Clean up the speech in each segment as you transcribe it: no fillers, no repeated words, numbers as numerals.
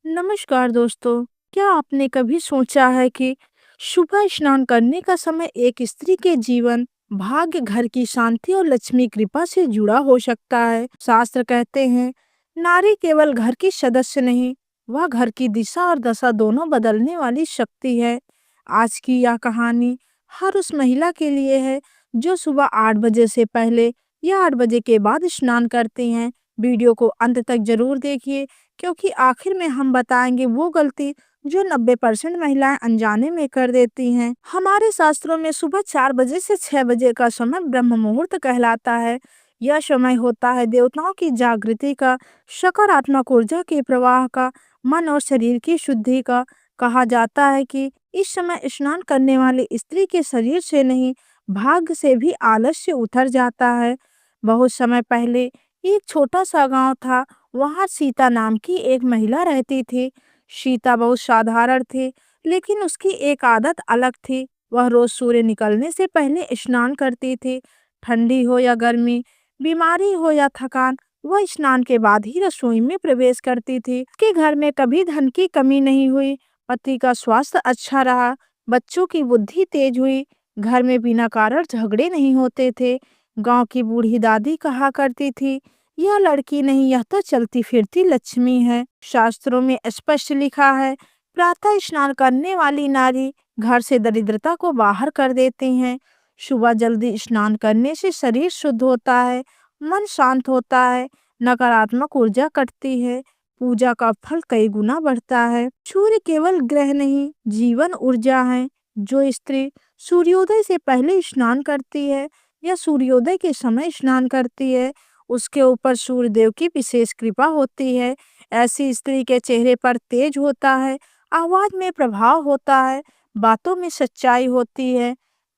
नमस्कार दोस्तों। क्या आपने कभी सोचा है कि सुबह स्नान करने का समय एक स्त्री के जीवन, भाग्य, घर की शांति और लक्ष्मी कृपा से जुड़ा हो सकता है। शास्त्र कहते हैं, नारी केवल घर की सदस्य नहीं, वह घर की दिशा और दशा दोनों बदलने वाली शक्ति है। आज की यह कहानी हर उस महिला के लिए है जो सुबह 8 बजे से पहले या 8 बजे के बाद स्नान करती हैं। वीडियो को अंत तक जरूर देखिए, क्योंकि आखिर में हम बताएंगे वो गलती जो 90% महिलाएं अनजाने में कर देती हैं। हमारे शास्त्रों में सुबह 4 बजे से 6 बजे का समय ब्रह्म मुहूर्त कहलाता है। यह समय होता है देवताओं की जागृति का, सकारात्मक ऊर्जा के प्रवाह का, मन और शरीर की शुद्धि का। कहा जाता है कि इस समय स्नान करने वाली स्त्री के शरीर से नहीं, भाग्य से भी आलस्य उतर जाता है। बहुत समय पहले एक छोटा सा गांव था। वहां सीता नाम की एक महिला रहती थी। सीता बहुत साधारण थी, लेकिन उसकी एक आदत अलग थी। वह रोज सूर्य निकलने से पहले स्नान करती थी। ठंडी हो या गर्मी, बीमारी हो या थकान, वह स्नान के बाद ही रसोई में प्रवेश करती थी। उसके घर में कभी धन की कमी नहीं हुई। पति का स्वास्थ्य अच्छा रहा, बच्चों की बुद्धि तेज हुई, घर में बिना कारण झगड़े नहीं होते थे। गांव की बूढ़ी दादी कहा करती थी, यह लड़की नहीं, यह तो चलती फिरती लक्ष्मी है। शास्त्रों में स्पष्ट लिखा है, प्रातः स्नान करने वाली नारी घर से दरिद्रता को बाहर कर देती हैं। सुबह जल्दी स्नान करने से शरीर शुद्ध होता है, मन शांत होता है, नकारात्मक ऊर्जा कटती है, पूजा का फल कई गुना बढ़ता है। सूर्य केवल ग्रह नहीं, जीवन ऊर्जा है। जो स्त्री सूर्योदय से पहले स्नान करती है या सूर्योदय के समय स्नान करती है, उसके ऊपर सूर्यदेव की विशेष कृपा होती है। ऐसी स्त्री के चेहरे पर तेज होता है, आवाज में प्रभाव होता है, बातों में सच्चाई होती है।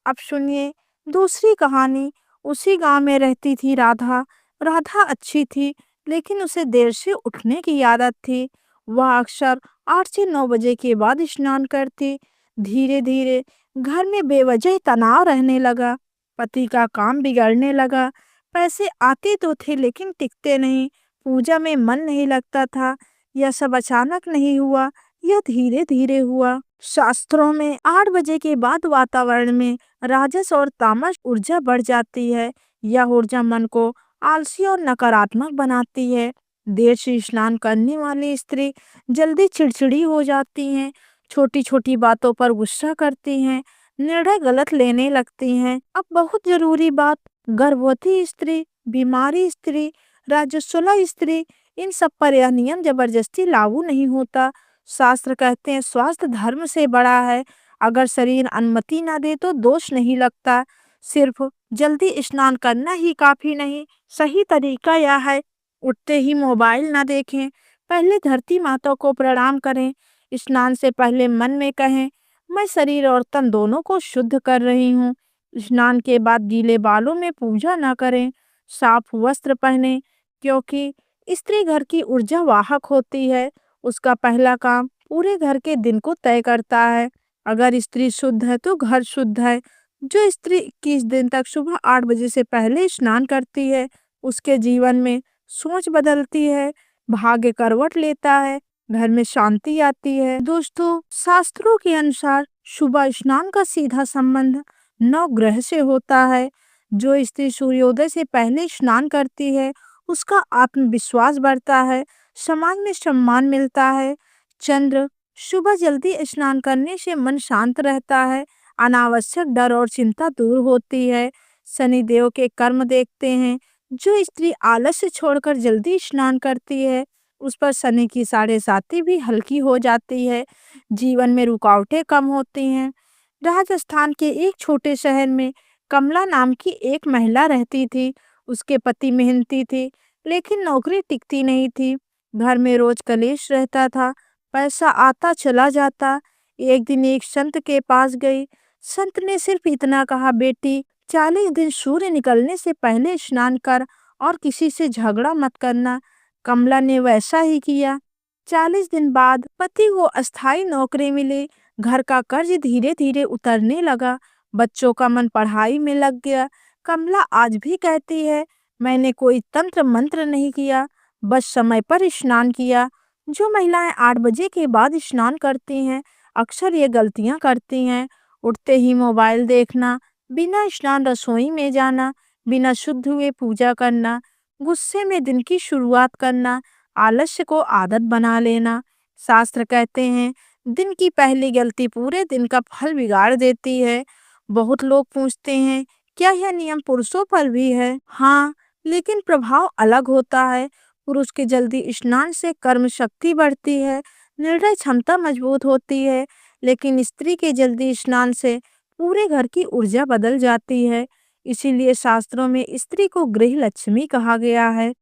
अब सुनिए दूसरी कहानी। उसी गांव में रहती थी राधा। राधा अच्छी थी, लेकिन उसे देर से उठने की आदत थी। वह अक्सर 8 से 9 बजे के बाद स्नान करती। धीरे धीरे घर में बेवजह तनाव रहने लगा। पति का काम बिगड़ने लगा। पैसे आते तो थे लेकिन टिकते नहीं। पूजा में मन नहीं लगता था। यह सब अचानक नहीं हुआ, यह धीरे धीरे हुआ। शास्त्रों में 8 बजे के बाद वातावरण में राजस और तामस ऊर्जा बढ़ जाती है। यह ऊर्जा मन को आलसी और नकारात्मक बनाती है। देर से स्नान करने वाली स्त्री जल्दी चिड़चिड़ी हो जाती हैं, छोटी छोटी बातों पर गुस्सा करती हैं, निर्णय गलत लेने लगती हैं। अब बहुत जरूरी बात, गर्भवती स्त्री, बीमारी स्त्री, राज्यसुला स्त्री, इन सब पर यह नियम जबरदस्ती लागू नहीं होता। शास्त्र कहते हैं स्वास्थ्य धर्म से बड़ा है। अगर शरीर अनुमति ना दे तो दोष नहीं लगता। सिर्फ जल्दी स्नान करना ही काफी नहीं। सही तरीका यह है, उठते ही मोबाइल ना देखें, पहले धरती माता को प्रणाम करें। स्नान से पहले मन में कहें, मैं शरीर और तन दोनों को शुद्ध कर रही हूँ। स्नान के बाद गीले बालों में पूजा न करें। साफ वस्त्र पहने, क्योंकि स्त्री घर की ऊर्जा वाहक होती है। उसका पहला काम पूरे घर के दिन को तय करता है। अगर स्त्री शुद्ध है तो घर शुद्ध है। जो स्त्री 21 दिन तक सुबह 8 बजे से पहले स्नान करती है, उसके जीवन में सोच बदलती है, भाग्य करवट लेता है, घर में शांति आती है। दोस्तों, शास्त्रों के अनुसार सुबह स्नान का सीधा संबंध नवग्रह से होता है। जो स्त्री सूर्योदय से पहले स्नान करती है, उसका आत्मविश्वास बढ़ता है, समाज में सम्मान मिलता है। चंद्र, सुबह जल्दी स्नान करने से मन शांत रहता है, अनावश्यक डर और चिंता दूर होती है। शनि देव के कर्म देखते हैं। जो स्त्री आलस्य छोड़कर जल्दी स्नान करती है, उस पर शनि की 7.5 भी हल्की हो जाती है। जीवन में रुकावटें कम होती हैं। राजस्थान के एक छोटे शहर में कमला नाम की एक महिला रहती थी। उसके पति मेहनती थे, लेकिन नौकरी टिकती नहीं थी। घर में रोज कलेश रहता था, पैसा आता चला जाता। एक दिन एक संत के पास गई। संत ने सिर्फ इतना कहा, बेटी 40 दिन सूर्य निकलने से पहले स्नान कर और किसी से झगड़ा मत करना। कमला ने वैसा ही किया। 40 दिन बाद पति को अस्थाई नौकरी मिली। घर का कर्ज धीरे धीरे उतरने लगा। बच्चों का मन पढ़ाई में लग गया। कमला आज भी कहती है, मैंने कोई तंत्र मंत्र नहीं किया, बस समय पर स्नान किया। जो महिलाएं 8 बजे के बाद स्नान करती हैं, अक्सर ये गलतियां करती हैं। उठते ही मोबाइल देखना, बिना स्नान रसोई में जाना, बिना शुद्ध हुए पूजा करना, गुस्से में दिन की शुरुआत करना, आलस्य को आदत बना लेना। शास्त्र कहते हैं, दिन की पहली गलती पूरे दिन का फल बिगाड़ देती है। बहुत लोग पूछते हैं, क्या यह नियम पुरुषों पर भी है? हाँ, लेकिन प्रभाव अलग होता है। पुरुष के जल्दी स्नान से कर्म शक्ति बढ़ती है, निर्णय क्षमता मजबूत होती है, लेकिन स्त्री के जल्दी स्नान से पूरे घर की ऊर्जा बदल जाती है। इसीलिए शास्त्रों में स्त्री को गृह लक्ष्मी कहा गया है।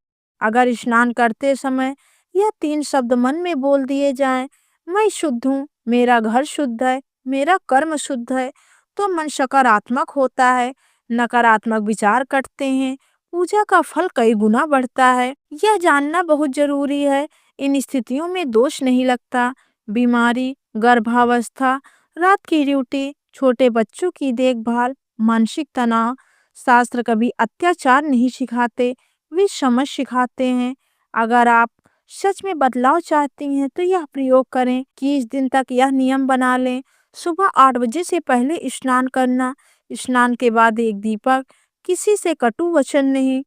अगर स्नान करते समय यह 3 शब्द मन में बोल दिए जाएं, मैं शुद्ध हूँ, मेरा घर शुद्ध है, मेरा कर्म शुद्ध है, तो मन सकारात्मक होता है, नकारात्मक विचार कटते हैं, पूजा का फल कई गुना बढ़ता है। यह जानना बहुत जरूरी है। इन स्थितियों में दोष नहीं लगता। बीमारी, गर्भावस्था, रात की ड्यूटी, छोटे बच्चों की देखभाल, मानसिक तनाव, शास्त्र कभी अत्याचार नहीं सिखाते, वे समझ सिखाते हैं। अगर आप सच में बदलाव चाहती हैं तो यह प्रयोग करें कि इस दिन तक यह नियम बना लें। सुबह 8 बजे से पहले स्नान करना, स्नान के बाद एक दीपक, किसी से कटु वचन नहीं।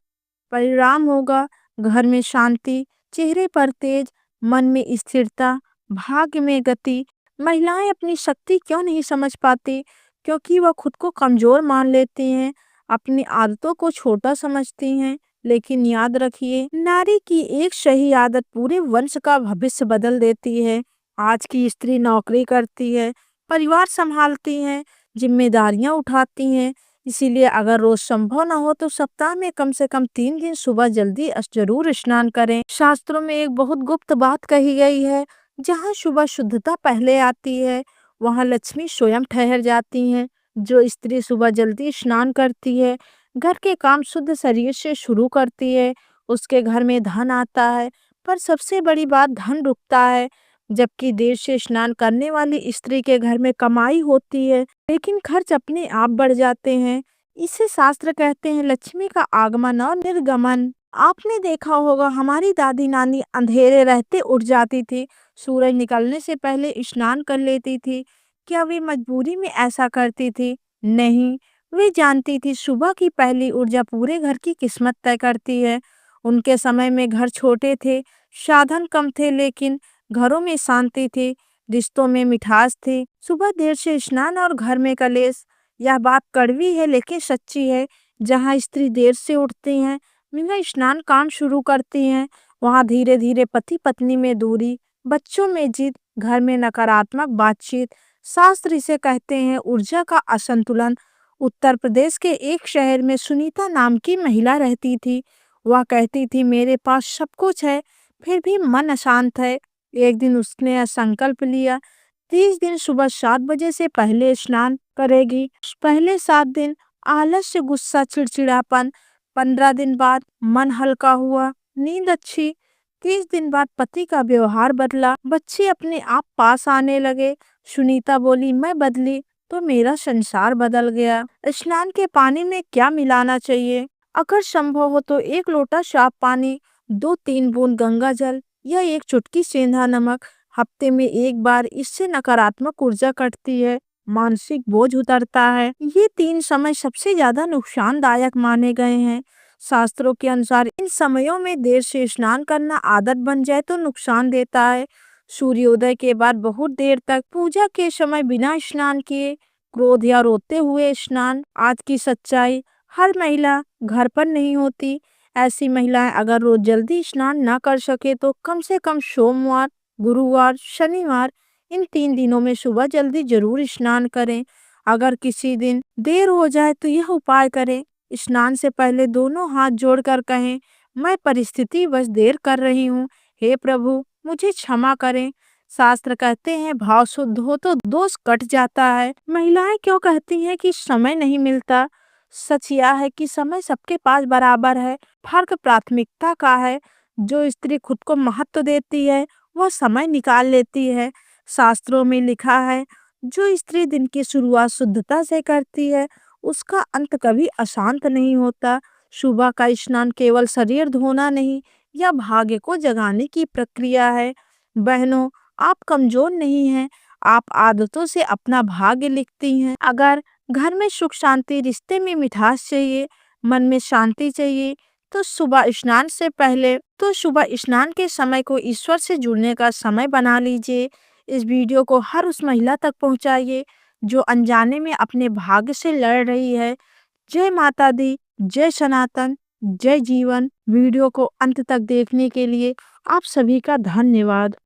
परिणाम होगा घर में शांति, चेहरे पर तेज, मन में स्थिरता, भाग्य में गति। महिलाएं अपनी शक्ति क्यों नहीं समझ पाती? क्योंकि वह खुद को कमजोर मान लेती हैं, अपनी आदतों को छोटा समझती हैं। लेकिन याद रखिए, नारी की एक सही आदत पूरे वंश का भविष्य बदल देती है। आज की स्त्री नौकरी करती है, परिवार संभालती है, जिम्मेदारियां उठाती हैं। इसीलिए अगर रोज संभव ना हो तो सप्ताह में कम से कम 3 दिन सुबह जल्दी जरूर स्नान करें। शास्त्रों में एक बहुत गुप्त बात कही गई है, जहाँ सुबह शुद्धता पहले आती है, वहाँ लक्ष्मी स्वयं ठहर जाती हैं। जो स्त्री सुबह जल्दी स्नान करती है, घर के काम शुद्ध शरीर से शुरू करती है, उसके घर में धन आता है। पर सबसे बड़ी बात, धन रुकता है। जबकि देर से स्नान करने वाली स्त्री के घर में कमाई होती है, लेकिन खर्च अपने आप बढ़ जाते हैं। इसे शास्त्र कहते हैं लक्ष्मी का आगमन और निर्गमन। आपने देखा होगा, हमारी दादी नानी अंधेरे रहते उठ जाती थी, सूरज निकलने से पहले स्नान कर लेती थी। क्या वे मजबूरी में ऐसा करती थी? नहीं, वे जानती थी सुबह की पहली ऊर्जा पूरे घर की किस्मत तय करती है। उनके समय में घर छोटे थे, साधन कम थे, लेकिन घरों में शांति थी, रिश्तों में मिठास थी। सुबह देर से स्नान और घर में कलेश, यह बात कड़वी है लेकिन सच्ची है। जहाँ स्त्री देर से उठती हैं, बिना स्नान काम शुरू करती हैं, वहाँ धीरे धीरे पति पत्नी में दूरी, बच्चों में जिद, घर में नकारात्मक बातचीत। शास्त्र इसे कहते हैं ऊर्जा का असंतुलन। उत्तर प्रदेश के एक शहर में सुनीता नाम की महिला रहती थी। वह कहती थी, मेरे पास सब कुछ है, फिर भी मन अशांत है। एक दिन उसने यह संकल्प लिया, 30 दिन सुबह 7 बजे से पहले स्नान करेगी। पहले 7 दिन आलस्य, गुस्सा, चिड़चिड़ापन। 15 दिन बाद मन हल्का हुआ, नींद अच्छी। 30 दिन बाद पति का व्यवहार बदला, बच्चे अपने आप पास आने लगे। सुनीता बोली, मैं बदली तो मेरा संसार बदल गया। स्नान के पानी में क्या मिलाना चाहिए? अगर संभव हो तो 1 लोटा साफ पानी, 2-3 बूंद गंगा जल या 1 चुटकी सेंधा नमक, हफ्ते में 1 बार। इससे नकारात्मक ऊर्जा कटती है, मानसिक बोझ उतरता है। ये 3 समय सबसे ज्यादा नुकसानदायक माने गए हैं। शास्त्रों के अनुसार इन समयों में देर से स्नान करना आदत बन जाए तो नुकसान देता है। सूर्योदय के बाद बहुत देर तक, पूजा के समय बिना स्नान किए, क्रोध या रोते हुए स्नान। आज की सच्चाई, हर महिला घर पर नहीं होती। ऐसी महिलाएं अगर रोज जल्दी स्नान ना कर सके तो कम से कम सोमवार, गुरुवार, शनिवार, इन 3 दिनों में सुबह जल्दी जरूर स्नान करें। अगर किसी दिन देर हो जाए तो यह उपाय करें, स्नान से पहले दोनों हाथ जोड़कर कहें, मैं परिस्थिति बस देर कर रही हूँ, हे प्रभु मुझे क्षमा करें। शास्त्र कहते हैं भाव शुद्ध हो तो दोष कट जाता है। महिलाएं क्यों कहती हैं कि समय नहीं मिलता? सच यह है कि समय सबके पास बराबर है, फर्क प्राथमिकता का है। जो स्त्री खुद को महत्व देती है वह समय निकाल लेती है। शास्त्रों में लिखा है, जो स्त्री दिन की शुरुआत शुद्धता से करती है उसका अंत कभी अशांत नहीं होता। सुबह का स्नान केवल शरीर धोना नहीं, यह भाग्य को जगाने की प्रक्रिया है। बहनों, आप कमजोर नहीं हैं, आप आदतों से अपना भाग्य लिखती हैं। अगर घर में सुख शांति, रिश्ते में मिठास चाहिए, मन में शांति चाहिए, तो सुबह स्नान के समय को ईश्वर से जुड़ने का समय बना लीजिए। इस वीडियो को हर उस महिला तक पहुंचाइए जो अनजाने में अपने भाग्य से लड़ रही है। जय माता दी, जय सनातन, जय जीवन। वीडियो को अंत तक देखने के लिए आप सभी का धन्यवाद।